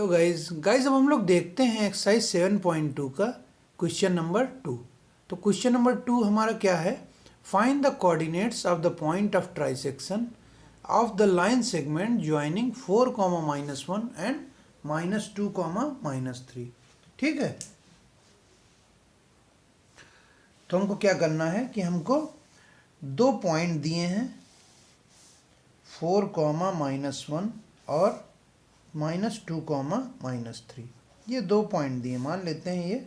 Hello guys अब हम लोग देखते हैं एक्सरसाइज 7.2 का क्वेश्चन नंबर 2। तो क्वेश्चन नंबर 2 हमारा क्या है, find the coordinates of the point of trisection of the line segment joining 4, -1 and -2, -3। ठीक है, तो हमको क्या करना है कि हमको दो पॉइंट दिए हैं 4, -1 और -2, -3। ये दो पॉइंट दिए, मान लेते हैं ये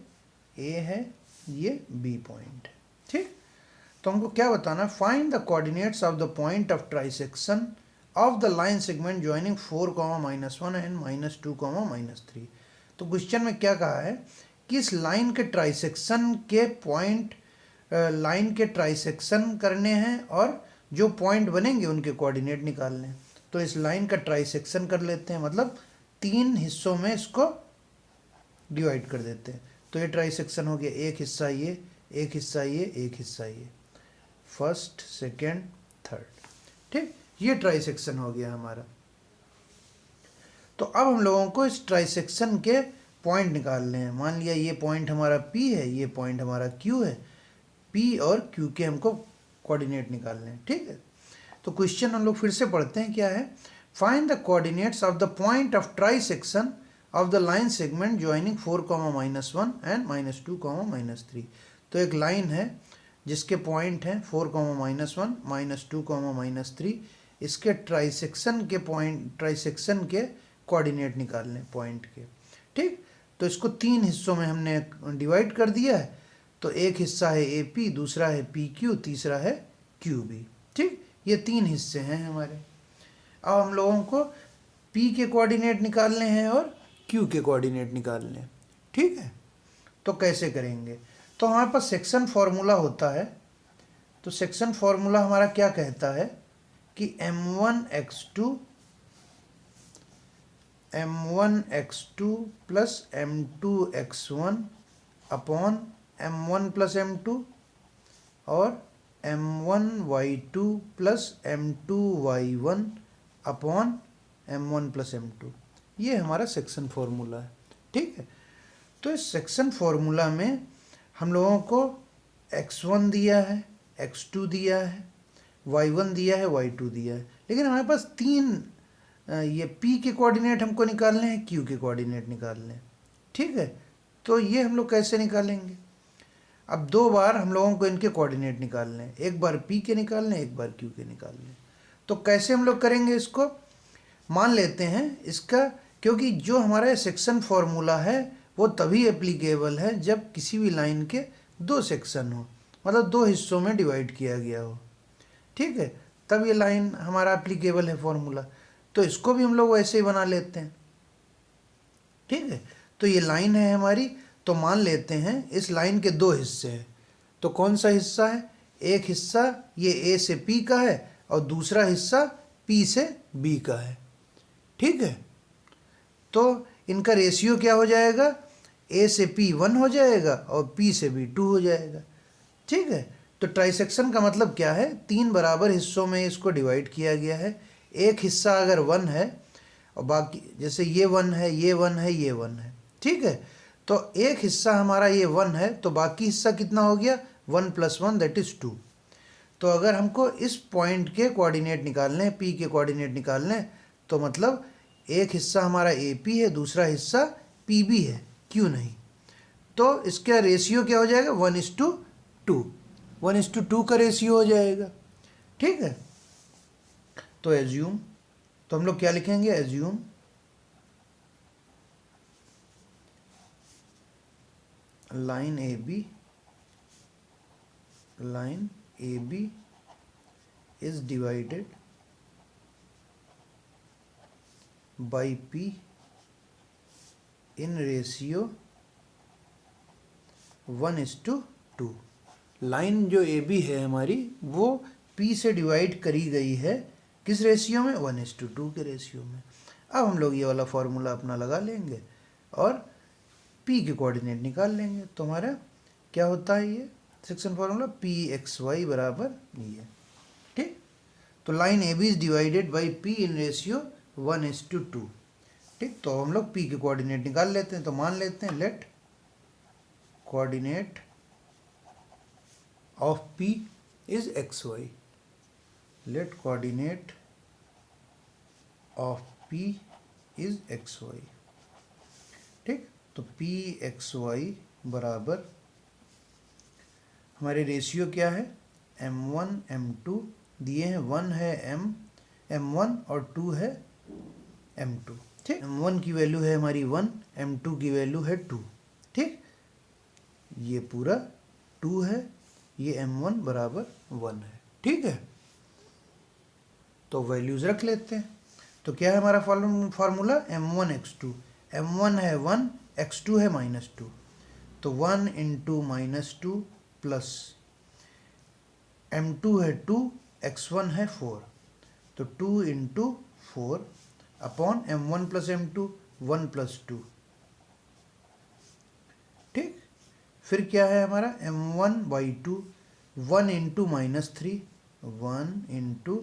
ए है, ये बी पॉइंट है। ठीक, तो हमको क्या बताना है, find the coordinates of the point of trisection of the line segment joining 4, -1 and -2, -3। तो क्वेश्चन में क्या कहा है कि इस लाइन के ट्राइसेक्शन के पॉइंट, लाइन के ट्राइसेक्शन करने हैं और जो पॉइंट बनेंगे उनके कोऑर्डिनेट निकालने हैं। तो इस लाइन का ट्राइसेक्शन कर लेते हैं, मतलब तीन हिस्सों में इसको डिवाइड कर देते हैं। तो ये ट्राइसेक्शन हो गया, एक हिस्सा ये, एक हिस्सा ये, एक हिस्सा ये, फर्स्ट, सेकेंड, थर्ड। ठीक, ये ट्राइसेक्शन हो गया हमारा। तो अब हम लोगों को इस ट्राइसेक्शन के पॉइंट निकालने हैं। मान लिया ये पॉइंट हमारा P है, ये पॉइंट हमारा Q है। P और Q के हमको कोऑर्डिनेट निकालने हैं। ठीक है, तो क्वेश्चन हम लोग फिर से पढ़ते हैं, क्या है, find the coordinates of the point of trisection of the line segment joining 4, -1 and -2, -3। तो एक लाइन है जिसके पॉइंट हैं 4, -1, -2, -3। इसके ट्राइसेक्शन के पॉइंट, ट्राइसेक्शन के कोऑर्डिनेट निकालने पॉइंट के। ठीक, तो इसको तीन हिस्सों में हमने डिवाइड कर दिया है। तो एक हिस्सा है AP, दूसरा है PQ, तीसरा है QB। ठीक, ये तीन हिस्से हैं हमारे। अब हम लोगों को P के कोऑर्डिनेट निकालने हैं और Q के कोऑर्डिनेट निकालने हैं। ठीक है, तो कैसे करेंगे, तो हमारे पास सेक्शन फॉर्मूला होता है। तो सेक्शन फॉर्मूला हमारा क्या कहता है कि m1x2 plus m2x1 upon m1 plus m2 और m1y2 plus m2y1 upon m1 plus m2। ये हमारा सेक्शन फॉर्मूला है। ठीक है, तो इस सेक्शन फॉर्मूला में हम लोगों को x1 दिया है, x2 दिया है, y1 दिया है, y2 दिया है, लेकिन हमारे पास तीन ये P के कोऑर्डिनेट हमको निकालने हैं, Q के कोऑर्डिनेट निकालने हैं। ठीक है, तो ये हम लोग कैसे निकालेंगे, अब दो बार हम लोगों को इनके कोऑर्डिनेट निकालने हैं, एक बार P के निकालने, एक बार Q के निकालने। तो कैसे हम लोग करेंगे इसको, मान लेते हैं इसका, क्योंकि जो हमारा सेक्शन फॉर्मूला है वो तभी एप्लीकेबल है जब किसी भी लाइन के दो सेक्शन हो, मतलब दो हिस्सों में डिवाइड किया गया हो। ठीक है, तब ये लाइन हमारा एप्लीकेबल है फॉर्मूला। तो इसको भी हम लोग वैसे ही बना लेते हैं। ठीक है, तो ये लाइन है हमारी, तो मान लेते हैं इस लाइन के दो हिस्से हैं। तो कौन सा हिस्सा है, एक हिस्सा ये A से P का है और दूसरा हिस्सा P से B का है। ठीक है, तो इनका रेशियो क्या हो जाएगा, A से P 1 हो जाएगा और P से B 2 हो जाएगा। ठीक है, तो ट्राइसेक्शन का मतलब क्या है, तीन बराबर हिस्सों में इसको डिवाइड किया गया है। एक हिस्सा अगर 1 है और बाकी, जैसे ये 1 है, ये 1 है, ये 1 है। ठीक है, तो एक हिस्सा हमारा ये 1 है, तो बाकी हिस्सा कितना हो गया, 1 + 1 दैट इज़ 2। तो अगर हमको इस पॉइंट के कोऑर्डिनेट निकालने हैं, P के कोऑर्डिनेट निकालने हैं, तो मतलब एक हिस्सा हमारा AP है, दूसरा हिस्सा PB है, Q नहीं। तो इसका रेशियो क्या हो जाएगा, 1:2, 1:2 का रेशियो हो जाएगा। ठीक है, तो एज्यूम, तो हम लोग क्या लिखेंगे, assume line AB is divided by P in ratio 1:2। Line जो AB है हमारी वो P से डिवाइड करी गई है, किस रेशियो में, 1:2 के रेशियो में। अब हम लोग ये वाला फॉर्मूला अपना लगा लेंगे और P के कोऑर्डिनेट निकाल लेंगे। तो हमारा क्या होता है, ये सेक्शन फॉर्मूला Pxy बराबर ये। ठीक, तो line AB is divided by P in ratio 1:2। ठीक, तो हम लोग p के कोऑर्डिनेट निकाल लेते हैं। तो मान लेते हैं let coordinate of p is xy, let coordinate of p is xy। ठीक, तो p xy बराबर हमारे रेशियो क्या है, m1 m2 दिए हैं, 1 है m1 और 2 है m2। ठीक, m1 की वैल्यू है हमारी 1, m2 की वैल्यू है 2। ठीक, ये पूरा 2 है, ये m1 बराबर 1 है। ठीक है, तो वैल्यूज रख लेते हैं। तो क्या है हमारा फार्मूला, m1 x2, m1 है 1, x2 है -2, तो 1 इंटू -2 प्लस m2 है 2, x1 है 4, तो 2 into 4 upon m1 plus m2, 1 plus 2। ठीक, फिर क्या है हमारा m1/2, 1 into -3, 1 into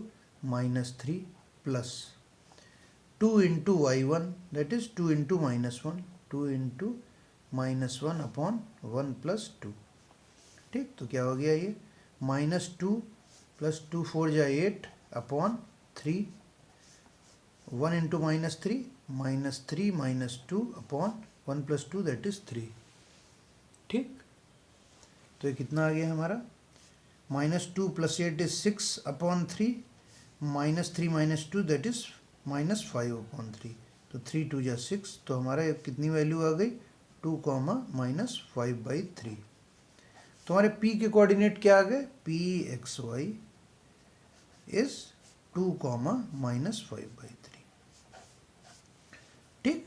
-3 plus 2 into y1 that is 2 into -1, 2 into -1 upon 1 plus 2। ठीक, तो क्या हो गया ये -2 प्लस 2 4 जा 8 upon 3, 1 into -3 -2 upon 1 plus 2 that is 3। ठीक, तो ये कितना आ गया हमारा, -2 plus 8 is 6 upon 3, -3 -2 that is -5 upon 3, तो 3 2 जा 6, तो हमारा कितनी वैल्यू आ गई, 2, -5/3। तो हमारे p के कोऑर्डिनेट क्या आ गए, p xy इज 2, -5/3। ठीक,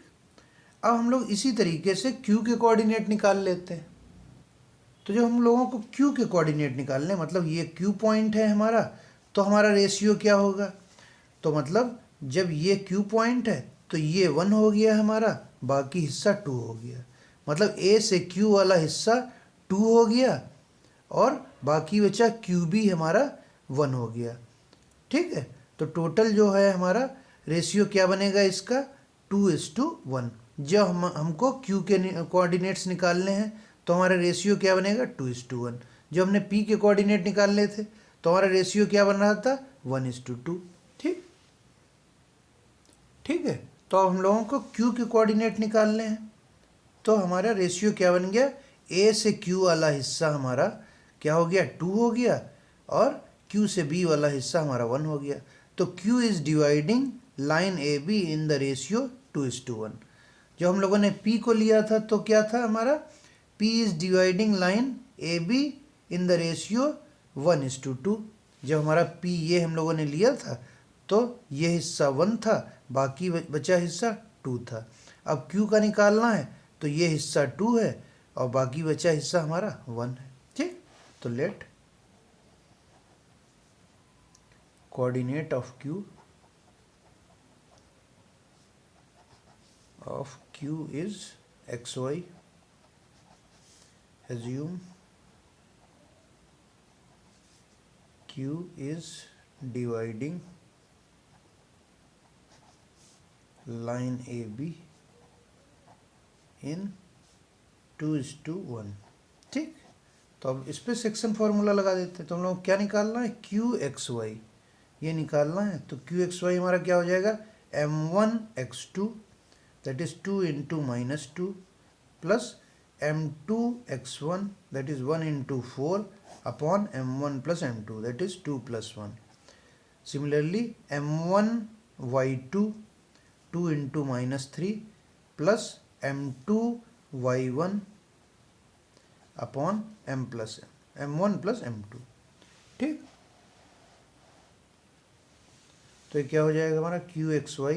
अब हम लोग इसी तरीके से q के कोऑर्डिनेट निकाल लेते हैं। तो जब हम लोगों को q के कोऑर्डिनेट निकालने, मतलब ये q पॉइंट है हमारा, तो हमारा रेशियो क्या होगा, तो मतलब जब ये q पॉइंट है तो ये 1 हो गया हमारा, बाकी हिस्सा 2 हो गया, मतलब a से q वाला हिस्सा 2 हो गया और बाकी बचा q भी हमारा 1 हो गया। ठीक है, तो टोटल जो है हमारा रेशियो क्या बनेगा इसका, 2:1। जब हमको q के कोऑर्डिनेट्स निकालने हैं तो हमारा रेशियो क्या बनेगा, 2:1। जब हमने p के कोऑर्डिनेट निकालने थे तो हमारा रेशियो क्या बन रहा था, 1:2। ठीक, ठीक है, तो अब हम लोगों को q के कोऑर्डिनेट निकालने हैं, तो हमारा रेशियो क्या बन गया, a से q वाला हिस्सा हमारा क्या हो गया, 2 हो गया और q से b वाला हिस्सा हमारा 1 हो गया। तो q is dividing line A be in the ratio 2:1। जब हम लोगों ने p को लिया था तो क्या था हमारा, p is dividing line A be in the ratio 1:2। जब हमारा p ये हम लोगों ने लिया था तो ये हिस्सा 1 था, बाकी बचा हिस्सा 2 था। अब q का निकालना है तो ये हिस्सा 2 है और बाकी बचा हिस्सा हमारा 1 है। ठीक, तो let coordinate of q is xy, assume q is dividing line AB in 2:1। ठीक, तो अब इस पे सेक्शन फॉर्मूला लगा देते हैं। तो हम लोग क्या निकालना है, q xy ये निकालना है। तो q xy हमारा क्या हो जाएगा, m1 x2 that is 2 into -2 plus m2 x1 that is 1 into 4 upon m1 plus m2 that is 2 + 1। Similarly m1 y2 2 into -3 plus m2 y1 upon m1 plus m2। ठीक, तो ये क्या हो जाएगा हमारा q xy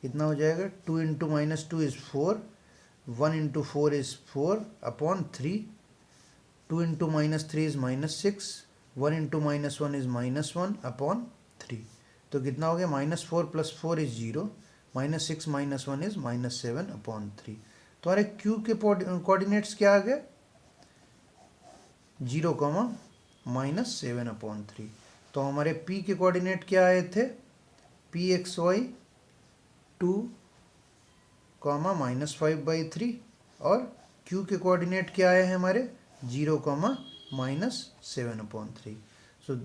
कितना हो जाएगा, 2 into -2 is 4, 1 into 4 is 4 upon 3, 2 into -3 is -6, 1 into -1 is -1 upon 3। तो कितना हो गया, -4 + 4 इज 0, -6 - 1 इज -7 अपॉन 3। तो हमारे q के कोऑर्डिनेट्स क्या आ गए, 0, -7 अपॉन 3। तो हमारे p के कोऑर्डिनेट क्या आए थे, p xy 2 कॉमा -5/3 और Q के कोऑर्डिनेट क्या आए हैं हमारे 0, -7/3। सो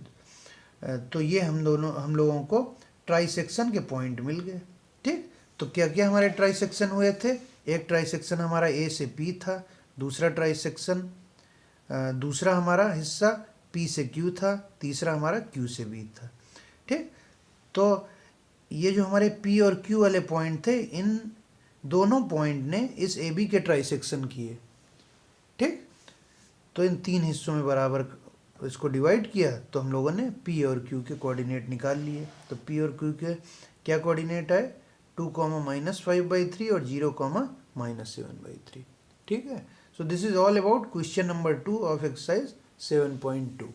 तो ये हम लोगों को ट्राइसेक्शन के पॉइंट मिल गए। ठीक, तो क्या क्या हमारे ट्राइसेक्शन हुए थे? एक ट्राइसेक्शन हमारा A से P था, दूसरा हमारा हिस्सा P से Q था, तीसरा हमारा Q से B था। ठीक, तो ये जो हमारे P और Q वाले पॉइंट थे, इन दोनों पॉइंट ने इस AB के ट्राइसेक्शन किए। ठीक, तो इन तीन हिस्सों में बराबर इसको डिवाइड किया, तो हम लोगों ने P और Q के कोऑर्डिनेट निकाल लिए। तो P और Q के क्या कोऑर्डिनेट आए? 2, -5/3 और 0, -7/3। ठीक है, so this is all about question number 2 of exercise 7.2।